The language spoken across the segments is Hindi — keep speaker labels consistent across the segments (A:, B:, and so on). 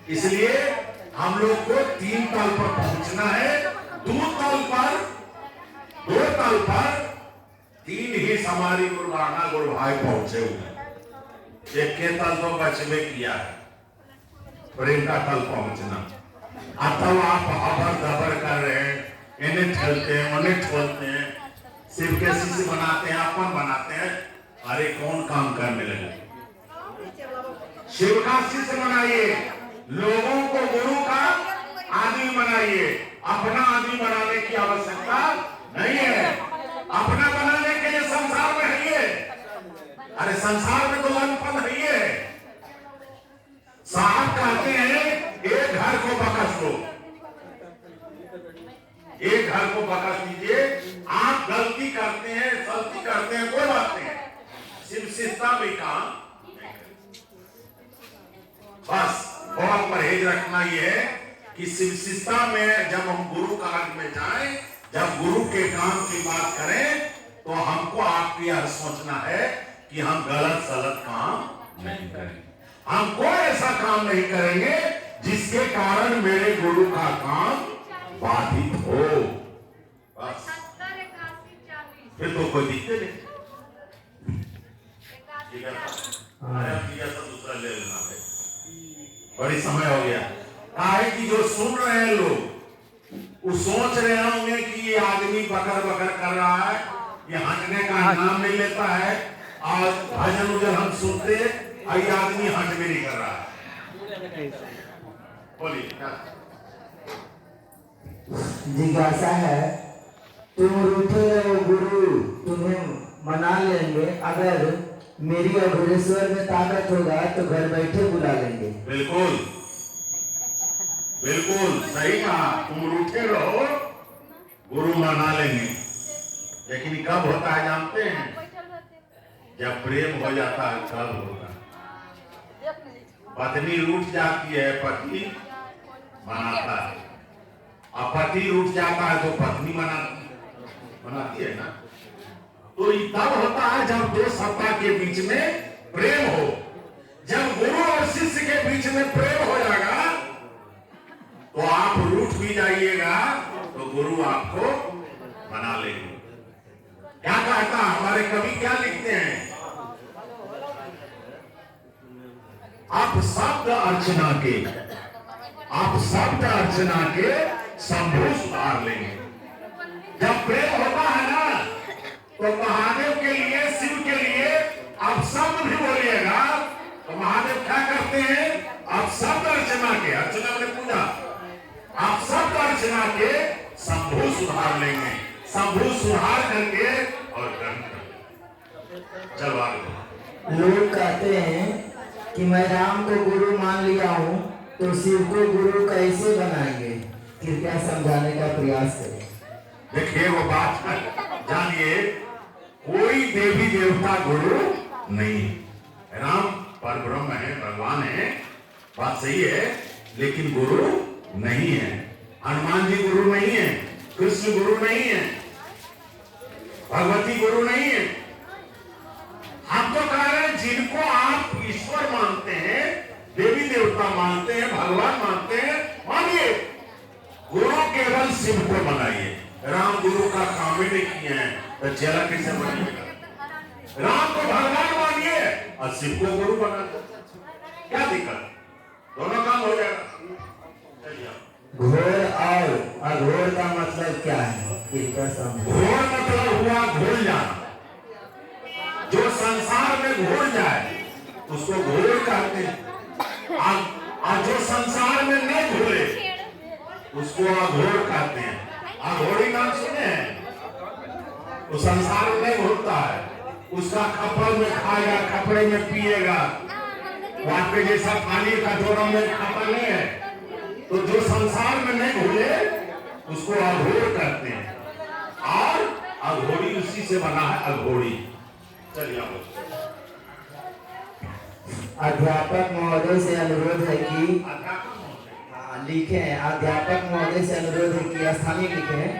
A: इसलिए हम लोग को 3 तल पर पहुंचना है। 2 तल पर 3 ही हमारी गुरुबाना गुरु भाई पहुंचे हुए। एक के तल तो बचवे किया है, प्रेम का तल पहुंचना। अथवा आप हबर दबर कर रहे हैं, इन्हें ठलते हैं उन्हें ठोलते हैं, सिर्फ के शिष्य बनाते हैं, अपन बनाते हैं। अरे कौन काम करने लगे? शिव का शिष्य बनाइए, लोगों को गुरु का आदमी बनाइए। अपना आदमी बनाने की आवश्यकता नहीं है। अपना बनाने के लिए संसार में है ये। अरे संसार में तो लंपन है ये। साहब कहते हैं एक घर को बकस लो, एक घर को बकस लीजिए। आप गलती करते हैं, गलती करते हैं, कोई बात नहीं, शिव शिष्यता में काम। बस बहुत परहेज रखना ये है कि शिव शिष्यता में जब हम गुरु काल में जाएं, जब गुरु के काम की बात करें, तो हमको आपको यह सोचना है कि हम गलत काम नहीं करेंगे। हम कोई ऐसा काम नहीं करेंगे जिसके कारण मेरे गुरु का काम बाधित हो। बस फिर तो कोई दिक्कत नहीं। ठीक है, सब दूसरा ले लेना है। बड़ी समय हो गया। काहे कि जो सुन रहे हैं लोग वो सोच रहे होंगे कि ये आदमी बकर बकर कर रहा है, ये हटने का नाम नहीं लेता है, और भजन उजन हम सुनते और ये आदमी हट भी नहीं कर रहा है। बोलिए।
B: जिज्ञासा है, तुम रूठे हो गुरु, तुम्हें मना लेंगे। अगर मेरी अघोरेश्वर में ताकत होगा तो घर बैठे बुला लेंगे।
A: बिल्कुल बिल्कुल सही कहा। तुम रूठे रहो, गुरु मना लेंगे। लेकिन कब होता है जानते हैं? जब प्रेम हो जाता है तब होता है। पत्नी रूठ जाती है, पति मनाता है। और पति रूठ जाता है तो पत्नी मनाती है ना। तो तब होता है जब 2 सत्ता के बीच में प्रेम हो। जब गुरु और शिष्य के बीच में प्रेम हो जाएगा तो आप रूठ भी जाइएगा तो गुरु आपको मना लेंगे। क्या कहता हमारे कवि क्या लिखते हैं? आप शब्द अर्चना के शंभु सुधार लेंगे। जब प्रेम होता है ना तो महादेव के लिए, शिव के लिए आप शब्द भी बोलिएगा तो महादेव क्या करते हैं? आप शब्द अर्चना के, अर्चना ने पूजा, आप शब्द अर्चना के शंभु सुधार लेंगे। शंभु सुधार करके और चलो आगे।
B: लोग कहते हैं कि मैं राम को गुरु मान लिया हूँ तो शिव को गुरु कैसे बनाएंगे? कृपया समझाने का प्रयास करें।
A: देखिए वो बात जानिए, कोई देवी देवता गुरु नहीं। राम परब्रह्म है, भगवान है, बात सही है, लेकिन गुरु नहीं है। हनुमान जी गुरु नहीं है, कृष्ण गुरु नहीं है, भगवती गुरु नहीं है। हम तो कह रहे हैं जिनको आप ईश्वर मानते हैं, देवी देवता मानते हैं, भगवान मानते हैं, मानिए। गुरु केवल शिव को बनाइए। राम गुरु का काम ही नहीं किए हैं तो चेला कैसे बनिएगा? राम को भगवान मानिए और शिव को गुरु बना दो, क्या दिक्कत? दोनों काम हो जाएगा।
B: घोर और अघोर का मतलब क्या है?
A: घोर मतलब हुआ घोल जाना। जो संसार में घोल जाए उसको घोर कहते हैं। और जो संसार में नहीं घोले उसको अघोर कहते हैं। अघोरी नाम सुने हैं? वो संसार में नहीं घोलता है, उसका खपल में खाएगा, कपड़े में पिएगा, वहां पे जैसा पानी का जोड़ा में खपल नहीं है। तो जो संसार में नहीं घोले उसको अघोर कहते हैं। और अघोरी उसी से बना है, अघोरी। चलिए
B: अध्यापक महोदय से अनुरोध है कि लिखे हैं, अध्यापक महोदय से अनुरोध है कि स्थानीय लिखे हैं,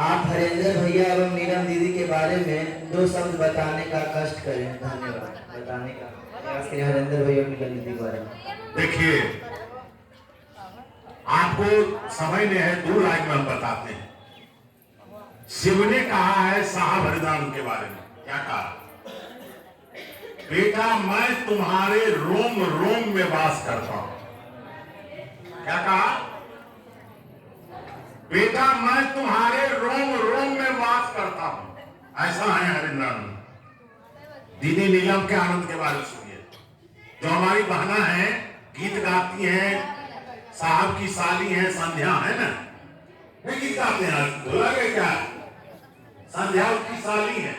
B: आप हरेंद्र भैया एवं नीलम दीदी के बारे में 2 शब्द बताने का कष्ट करें। धन्यवाद। बताने का प्रयास करें हरेंद्र भैया और नीलम दीदी के बारे में।
A: देखिए, आपको समझने है 2 लाइन में हम बताते हैं। शिव ने कहा है साहब हरिदान के बारे में, क्या कहा? बेटा मैं तुम्हारे रोम रोम में वास करता हूं। क्या कहा? बेटा मैं तुम्हारे रोम रोम में वास करता हूं। ऐसा है हरिदान। दीदी नीलम के आनंद के बारे में सुनिए, जो हमारी बहना है, गीत गाती हैं, साहब की साली है, संध्या है ना, नहीं गीत गाते हैं, बोला गया क्या? संध्या की साली है।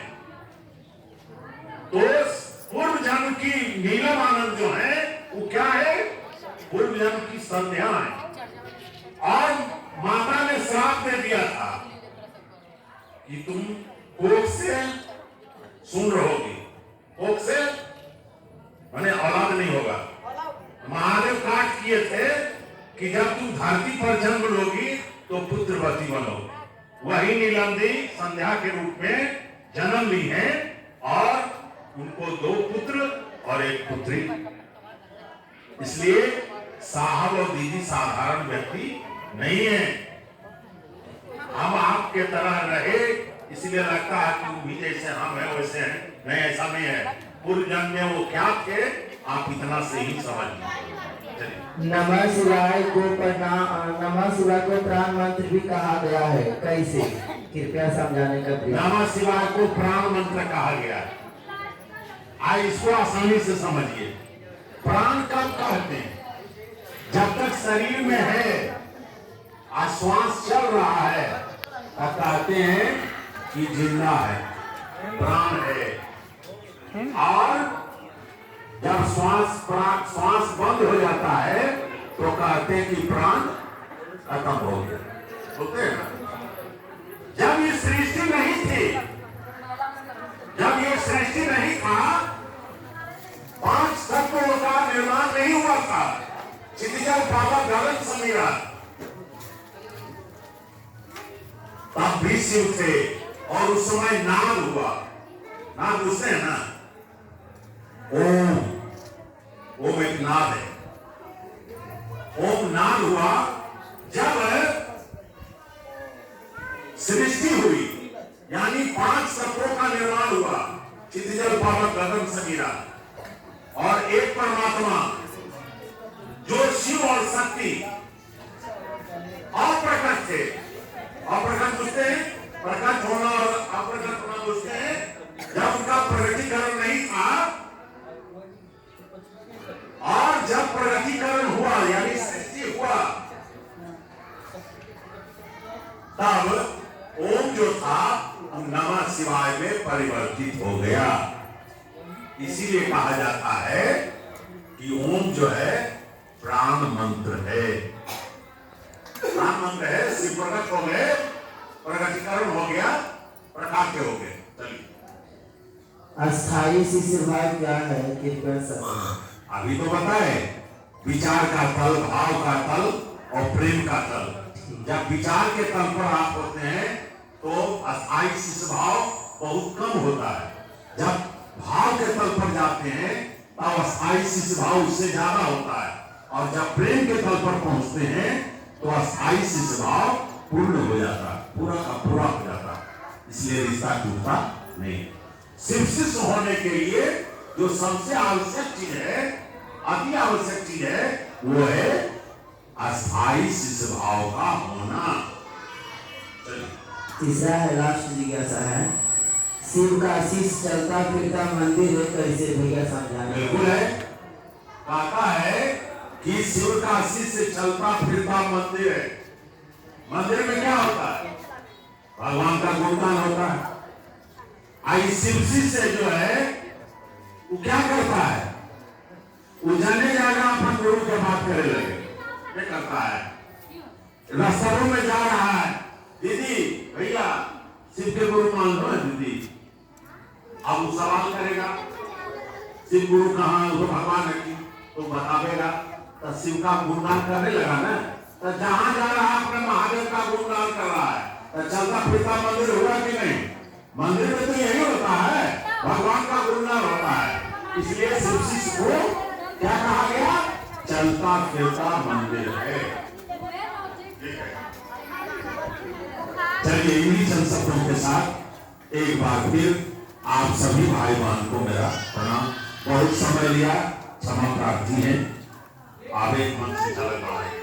A: तो पूर्व जन्म की नीलम आनंद जो है वो क्या है? पूर्व जन्म की संध्या है। और माता ने श्राप दे दिया था कि तुम कोख से सुन रहोगी, कोख से माने औलाद नहीं होगा। महादेव काट किए थे कि जब तुम धरती पर जन्म लोगी तो पुत्रवती बनोगी। वही नीलम दी संध्या के रूप में जन्म ली है और उनको 2 पुत्र और 1 पुत्री। इसलिए साहब और दीदी साधारण व्यक्ति नहीं है। हम आपके तरह रहे इसलिए लगता है कि वो भी जैसे हम हैं वैसे हैं, नहीं, ऐसा नहीं है। पूर्व जन्म में वो क्या थे आप इतना से ही समझ लीजिए।
B: नमः शिवाय को प्राण मंत्र भी कहा गया है, कैसे? कृपया समझाने का प्रयास।
A: नमः शिवाय को प्राण मंत्र कहा गया है। आज इसको आसानी से समझिए। प्राण कब कहते हैं? जब तक शरीर में है, श्वास चल रहा है, तब कहते हैं कि जिंदा है, प्राण है। और जब श्वास बंद हो जाता है तो कहते हैं कि प्राण खत्म हो गया। होते हैं ना? जब ये सृष्टि नहीं थी, जब ये सृष्टि नहीं था, 5 तत्वों का निर्माण नहीं हुआ था। क्षितिजल पावक गगन समीरा, तब भी शिव थे। और उस समय नाद हुआ। नाद उससे है ना, ओम एक नाद है। ओम नाद हुआ। जब सृष्टि हुई यानी 5 तत्वों का निर्माण हुआ, क्षितिजल पावक गगन समीरा, और एक परमात्मा जो शिव और शक्ति अप्रकट थे। अप्रकट पूछते हैं, प्रकट होना और अप्रकट होना पूछते हैं। जब उनका प्रकटीकरण नहीं था और जब प्रकटीकरण हुआ यानी सृष्टि हुआ, तब ओम जो था नमः शिवाय में परिवर्तित हो गया। इसीलिए कहा जाता है कि ओम जो है प्राण मंत्र है। प्राण मंत्र है। शिव प्रकट हो गए, प्रकटीकरण हो गया, प्रकाश हो गए। चलिए,
B: अस्थायी शिष्य भाव क्या है?
A: अभी तो बताए, विचार का तल, भाव का तल और प्रेम का तल। जब विचार के तल पर आप होते हैं तो अस्थायी शिष्य भाव बहुत कम होता है। जब भाव के तल पर जाते हैं तब अस्थायी शिष्य भाव उससे ज्यादा होता है। और जब प्रेम के तल पर पहुंचते हैं तो अस्थायी शिष्य भाव पूर्ण हो जाता है, पूरा का पूरा हो जाता है। इसलिए रिश्ता टूटता नहीं। शिव शिष्य होने के लिए जो सबसे आवश्यक चीज है, अति आवश्यक चीज है, वो है अस्थायी शिष्य भाव का होना।
B: तीसरा है, लास्ट जिज्ञासा है, शिव का शिष्य चलता फिरता मंदिर है, कैसे भैया समझाना?
A: बिल्कुल है। कहता है कि शिव का शिष्य चलता फिरता मंदिर है। मंदिर में क्या होता है? भगवान का गुणगान होता है। आई शिव शिष्य जो है वो क्या करता है? वो जाने जाएगा अपन गुरु के बात करे लगे। क्या करता है? रास्तों में जा रहा है, दीदी भैया शिव के गुरु मान लो दीदी। अब वो सवाल करेगा शिव गुरु कहाँ? वो भगवान है तो बतावेगा। शिव का गुणगान करने लगा ना, तो जहां जा रहा है अपने महादेव का गुणगान कर रहा है। तो चलता फिरता मंदिर हुआ कि नहीं? मंदिर में तो यही होता है, भगवान का गुणगान होता है। इसलिए शिव शिष्य को क्या कहा गया? चलता फिरता मंदिर है। चलिए इन्हीं चंद शब्दों के साथ एक बार फिर आप सभी भाई बहन को मेरा प्रणाम। बहुत समय लिया, क्षमा प्रार्थी है। आप एक मन से चल रहा है।